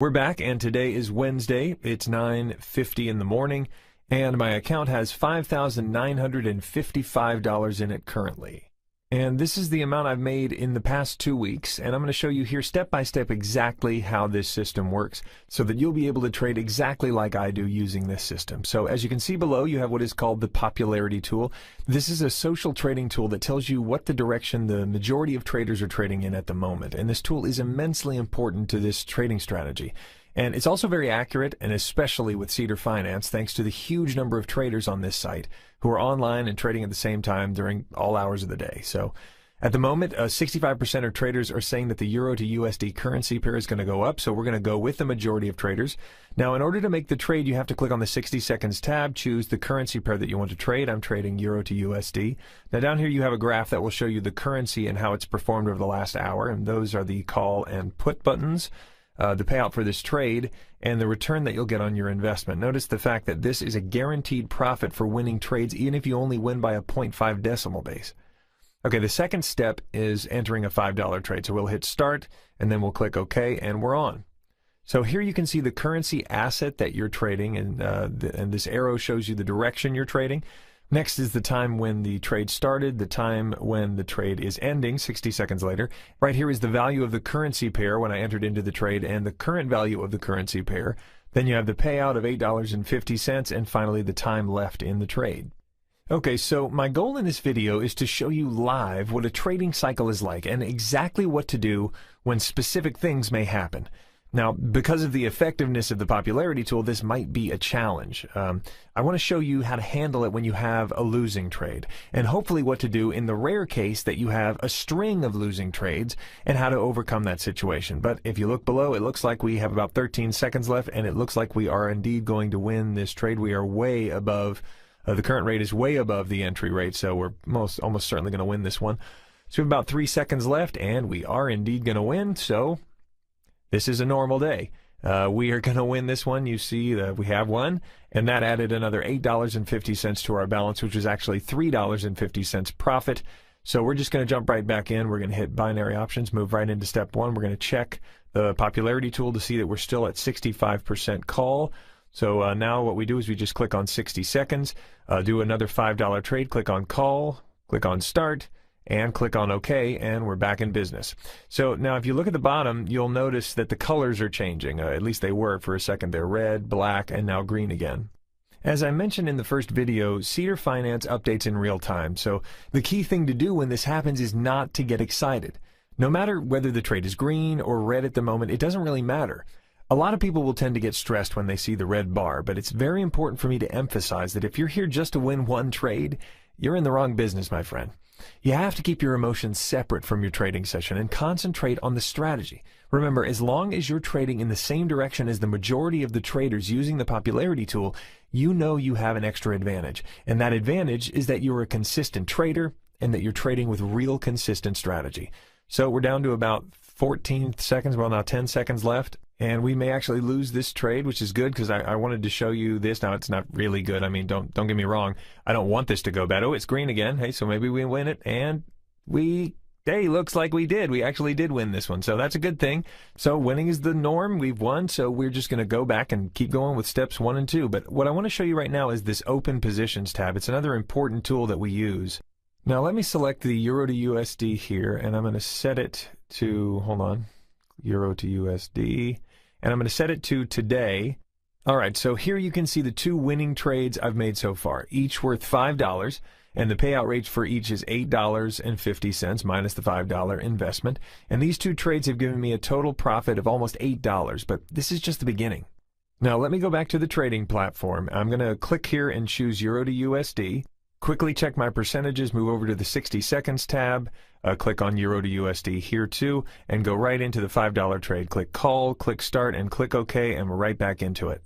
We're back, and today is Wednesday. It's 9:50 in the morning, and my account has $5,955 in it currently. And this is the amount I've made in the past 2 weeks, and I'm going to show you here step by step exactly how this system works so that you'll be able to trade exactly like I do using this system. So as you can see below, you have what is called the popularity tool. This is a social trading tool that tells you what the direction the majority of traders are trading in at the moment, and this tool is immensely important to this trading strategy. And it's also very accurate, and especially with Cedar Finance, thanks to the huge number of traders on this site who are online and trading at the same time during all hours of the day. So at the moment, 65% of traders are saying that the euro to USD currency pair is going to go up, so we're going to go with the majority of traders. Now, in order to make the trade, you have to click on the 60 seconds tab, choose the currency pair that you want to trade. I'm trading euro to USD. Now, down here you have a graph that will show you the currency and how it's performed over the last hour, and those are the call and put buttons. The payout for this trade and the return that you'll get on your investment. Notice the fact that this is a guaranteed profit for winning trades even if you only win by a 0.5 decimal base. Okay, the second step is entering a $5 trade. So we'll hit start and then we'll click OK and we're on. So here you can see the currency asset that you're trading, and this arrow shows you the direction you're trading. Next is the time when the trade started, the time when the trade is ending, 60 seconds later. Right here is the value of the currency pair when I entered into the trade and the current value of the currency pair. Then you have the payout of $8.50 and finally the time left in the trade. Okay, so my goal in this video is to show you live what a trading cycle is like and exactly what to do when specific things may happen. Now, because of the effectiveness of the popularity tool, this might be a challenge. I want to show you how to handle it when you have a losing trade, and hopefully what to do in the rare case that you have a string of losing trades and how to overcome that situation. But if you look below, it looks like we have about 13 seconds left, and it looks like we are indeed going to win this trade. We are way above, the current rate is way above the entry rate, so we're almost certainly going to win this one. So we have about 3 seconds left, and we are indeed going to win, so this is a normal day. We are going to win this one. You see that we have won, and that added another $8.50 to our balance, which is actually $3.50 profit. So we're just going to jump right back in. We're going to hit binary options, move right into step one. We're going to check the popularity tool to see that we're still at 65% call. So now what we do is we just click on 60 seconds, do another $5 trade, click on call, click on start, and click on OK, and we're back in business. So now if you look at the bottom, you'll notice that the colors are changing. At least they were for a second. They're red, black, and now green again. As I mentioned in the first video, Cedar Finance updates in real time. So the key thing to do when this happens is not to get excited. No matter whether the trade is green or red at the moment, it doesn't really matter. A lot of people will tend to get stressed when they see the red bar, but it's very important for me to emphasize that if you're here just to win one trade, you're in the wrong business, my friend. You have to keep your emotions separate from your trading session and concentrate on the strategy. Remember, as long as you're trading in the same direction as the majority of the traders using the popularity tool, you know you have an extra advantage. And that advantage is that you're a consistent trader and that you're trading with real consistent strategy. So we're down to about 14 seconds, well now 10 seconds left. And we may actually lose this trade, which is good because I wanted to show you this. Now, it's not really good. I mean, don't get me wrong. I don't want this to go bad. Oh, it's green again. Hey, so maybe we win it. And hey, looks like we did. We actually did win this one. So that's a good thing. So winning is the norm. We've won. So we're just going to go back and keep going with steps 1 and 2. But what I want to show you right now is this Open Positions tab. It's another important tool that we use. Now, let me select the Euro to USD here, and I'm going to set it to, hold on, Euro to USD. And I'm going to set it to today. All right, so here you can see the 2 winning trades I've made so far, each worth $5, and the payout rate for each is $8.50 minus the $5 investment. And these 2 trades have given me a total profit of almost $8, but this is just the beginning. Now let me go back to the trading platform. I'm going to click here and choose Euro to USD. Quickly check my percentages, move over to the 60 seconds tab, click on Euro to USD here too, and go right into the $5 trade. Click call, click start, and click OK, and we're right back into it.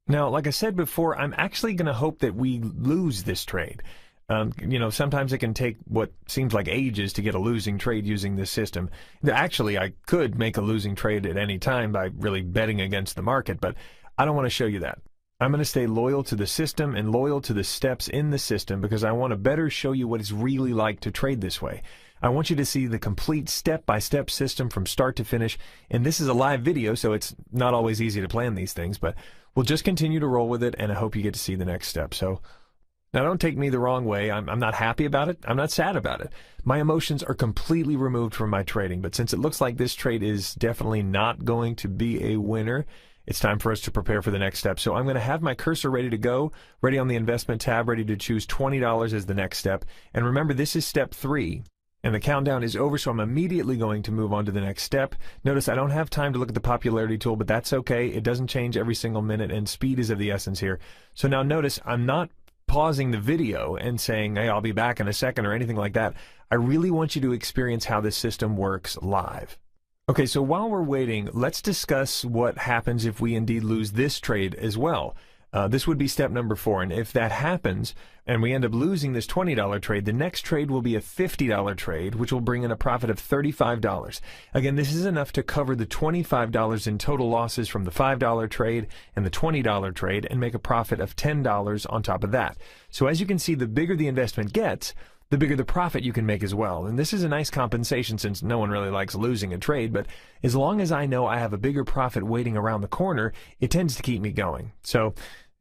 Now, like I said before, I'm actually going to hope that we lose this trade. You know, sometimes it can take what seems like ages to get a losing trade using this system. Actually, I could make a losing trade at any time by really betting against the market, but I don't want to show you that. I'm going to stay loyal to the system and loyal to the steps in the system because I want to better show you what it's really like to trade this way. I want you to see the complete step-by-step system from start to finish. And this is a live video, so it's not always easy to plan these things, but we'll just continue to roll with it, and I hope you get to see the next step. So now, don't take me the wrong way. I'm not happy about it. I'm not sad about it. My emotions are completely removed from my trading, but since it looks like this trade is definitely not going to be a winner, it's time for us to prepare for the next step. So I'm going to have my cursor ready to go, ready on the investment tab, ready to choose $20 as the next step. And remember, this is step 3. And the countdown is over, so I'm immediately going to move on to the next step. Notice I don't have time to look at the popularity tool, but that's okay. It doesn't change every single minute, and speed is of the essence here. So now notice I'm not pausing the video and saying, hey, I'll be back in a second or anything like that. I really want you to experience how this system works live. Okay, so while we're waiting, let's discuss what happens if we indeed lose this trade as well. This would be step number 4, and if that happens and we end up losing this $20 trade, the next trade will be a $50 trade, which will bring in a profit of $35. Again, this is enough to cover the $25 in total losses from the $5 trade and the $20 trade and make a profit of $10 on top of that. So as you can see, the bigger the investment gets, the bigger the profit you can make as well. And this is a nice compensation since no one really likes losing a trade, but as long as I know I have a bigger profit waiting around the corner, it tends to keep me going. So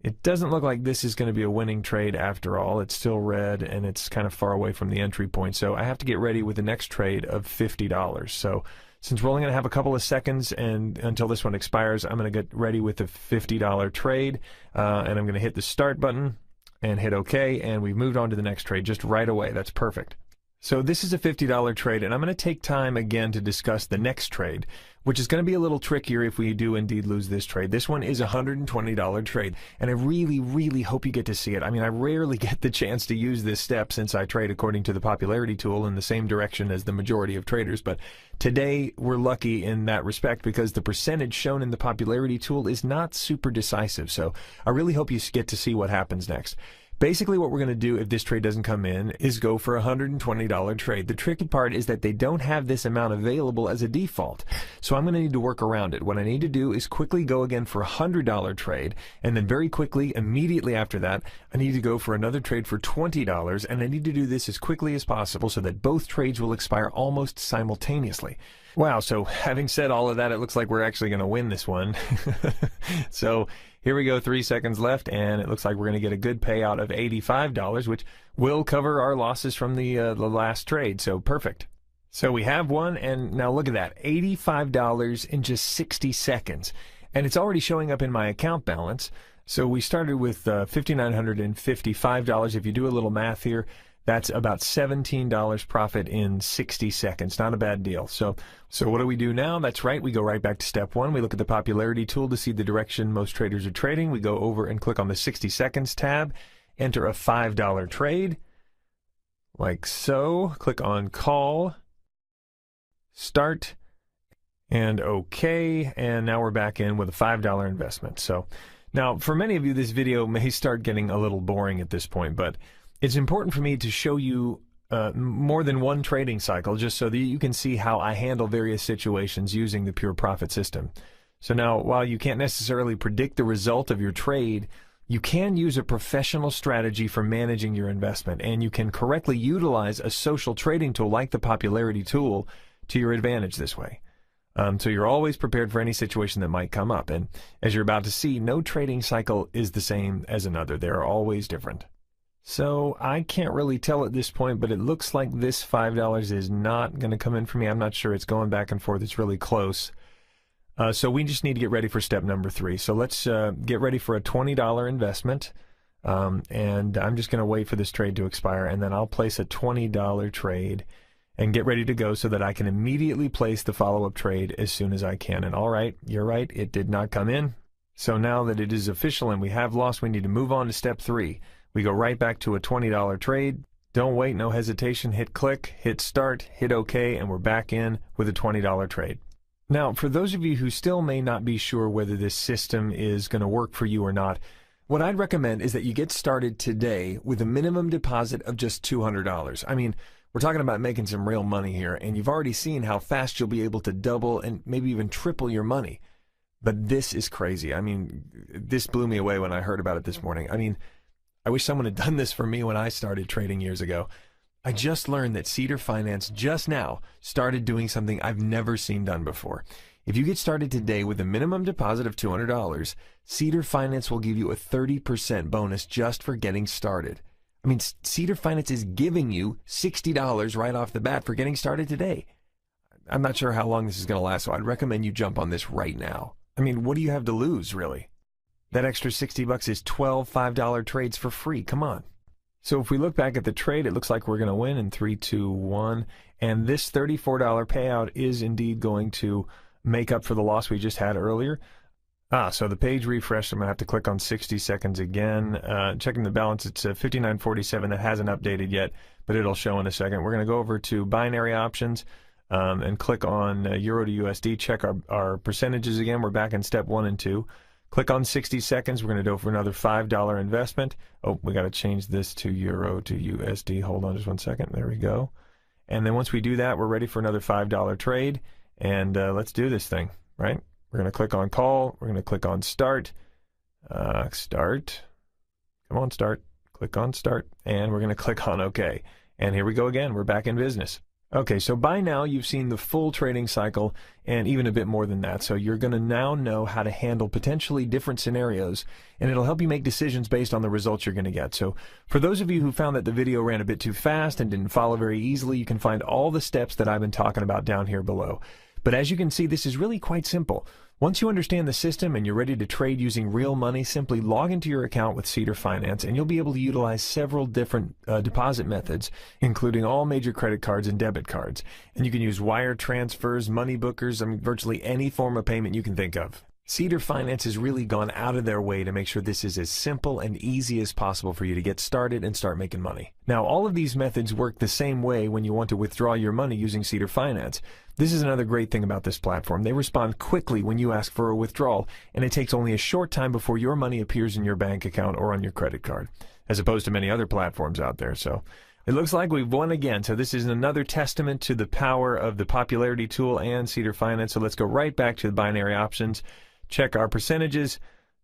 it doesn't look like this is going to be a winning trade after all. It's still red and it's kind of far away from the entry point. So I have to get ready with the next trade of $50. So since we're only going to have a couple of seconds and until this one expires, I'm going to get ready with the $50 trade and I'm going to hit the start button and hit OK, and we've moved on to the next trade just right away. That's perfect. So this is a $50 trade, and I'm going to take time again to discuss the next trade, which is going to be a little trickier if we do indeed lose this trade. This one is a $120 trade, and I really, really hope you get to see it. I mean, I rarely get the chance to use this step since I trade according to the popularity tool in the same direction as the majority of traders, but today we're lucky in that respect because the percentage shown in the popularity tool is not super decisive, so I really hope you get to see what happens next. Basically, what we're going to do if this trade doesn't come in is go for a $120 trade. The tricky part is that they don't have this amount available as a default, so I'm going to need to work around it. What I need to do is quickly go again for a $100 trade, and then very quickly, immediately after that, I need to go for another trade for $20, and I need to do this as quickly as possible so that both trades will expire almost simultaneously. Wow, so having said all of that, it looks like we're actually going to win this one. So here we go, 3 seconds left, and it looks like we're going to get a good payout of $85, which will cover our losses from the last trade, so perfect. So we have one, and now look at that, $85 in just 60 seconds. And it's already showing up in my account balance. So we started with $5,955. If you do a little math here, that's about $17 profit in 60 seconds. Not a bad deal. So what do we do now? That's right. We go right back to step 1. We look at the popularity tool to see the direction most traders are trading. We go over and click on the 60 seconds tab, enter a $5 trade, like so. Click on call, start, and OK. And now we're back in with a $5 investment. So now for many of you, this video may start getting a little boring at this point, but it's important for me to show you more than one trading cycle just so that you can see how I handle various situations using the pure profit system. So now, while you can't necessarily predict the result of your trade, you can use a professional strategy for managing your investment, and you can correctly utilize a social trading tool like the popularity tool to your advantage this way. So you're always prepared for any situation that might come up. And as you're about to see, no trading cycle is the same as another. They are always different. So I can't really tell at this point, but it looks like this $5 is not going to come in for me. I'm not sure. It's going back and forth. It's really close. So we just need to get ready for step number 3. So let's get ready for a $20 investment. And I'm just going to wait for this trade to expire, and then I'll place a $20 trade and get ready to go so that I can immediately place the follow-up trade as soon as I can. And all right, you're right. It did not come in. So now that it is official and we have lost, we need to move on to step 3. We go right back to a $20 trade. Don't wait, no hesitation. Hit click, hit start, hit OK, and we're back in with a $20 trade. Now, for those of you who still may not be sure whether this system is going to work for you or not, what I'd recommend is that you get started today with a minimum deposit of just $200. I mean, we're talking about making some real money here, and you've already seen how fast you'll be able to double and maybe even triple your money. But this is crazy. I mean, this blew me away when I heard about it this morning. I mean, I wish someone had done this for me when I started trading years ago. I just learned that Cedar Finance just now started doing something I've never seen done before. If you get started today with a minimum deposit of $200, Cedar Finance will give you a 30% bonus just for getting started. I mean, Cedar Finance is giving you $60 right off the bat for getting started today. I'm not sure how long this is going to last, so I'd recommend you jump on this right now. I mean, what do you have to lose, really? That extra $60 is 12 $5 trades for free. Come on. So if we look back at the trade, it looks like we're going to win in 3, 2, 1. And this $34 payout is indeed going to make up for the loss we just had earlier. So the page refreshed. I'm going to have to click on 60 seconds again. Checking the balance, it's 59.47. That hasn't updated yet, but it'll show in a second. We're going to go over to binary options and click on Euro to USD. Check our percentages again. We're back in step 1 and 2. Click on 60 seconds. We're going to go for another $5 investment. Oh, we got to change this to Euro to USD. Hold on just 1 second. There we go. And then once we do that, we're ready for another $5 trade. And let's do this thing, right? We're going to click on call. We're going to click on start. Start. Come on, start. Click on start. And we're going to click on OK. And here we go again. We're back in business. Okay, so by now you've seen the full trading cycle and even a bit more than that. So you're going to now know how to handle potentially different scenarios, and it'll help you make decisions based on the results you're going to get. So for those of you who found that the video ran a bit too fast and didn't follow very easily, you can find all the steps that I've been talking about down here below. But as you can see, this is really quite simple. Once you understand the system and you're ready to trade using real money, simply log into your account with Cedar Finance and you'll be able to utilize several different deposit methods, including all major credit cards and debit cards. And you can use wire transfers, money bookers, I mean, virtually any form of payment you can think of. Cedar Finance has really gone out of their way to make sure this is as simple and easy as possible for you to get started and start making money. Now, all of these methods work the same way when you want to withdraw your money using Cedar Finance. This is another great thing about this platform. They respond quickly when you ask for a withdrawal, and it takes only a short time before your money appears in your bank account or on your credit card, as opposed to many other platforms out there. So it looks like we've won again. So this is another testament to the power of the popularity tool and Cedar Finance. So let's go right back to the binary options. Check our percentages,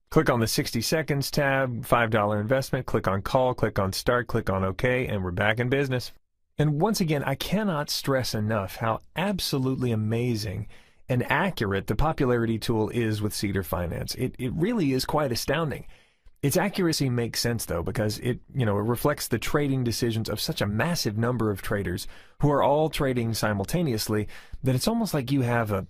click on the 60 seconds tab, $5 investment, click on call, click on start, click on OK, and we're back in business. And once again, I cannot stress enough how absolutely amazing and accurate the popularity tool is with Cedar Finance. It really is quite astounding. Its accuracy makes sense though, because it reflects the trading decisions of such a massive number of traders who are all trading simultaneously that it's almost like you have a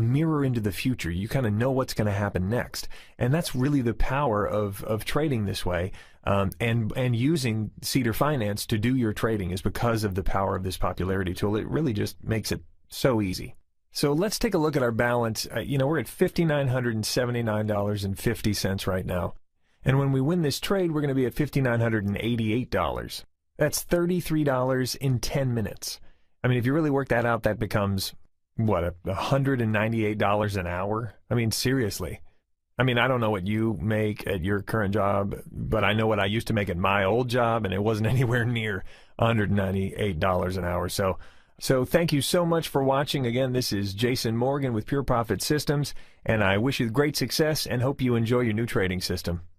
mirror into the future. You kind of know what's going to happen next. And that's really the power of trading this way. And using Cedar Finance to do your trading is because of the power of this popularity tool. It really just makes it so easy. So let's take a look at our balance. We're at $5,979.50 right now. And when we win this trade, we're going to be at $5,988. That's $33 in 10 minutes. I mean, if you really work that out, that becomes what, $198 an hour? I mean, seriously. I mean, I don't know what you make at your current job, but I know what I used to make at my old job, and it wasn't anywhere near $198 an hour. So thank you so much for watching. Again, this is Jason Morgan with Pure Profit Systems, and I wish you great success and hope you enjoy your new trading system.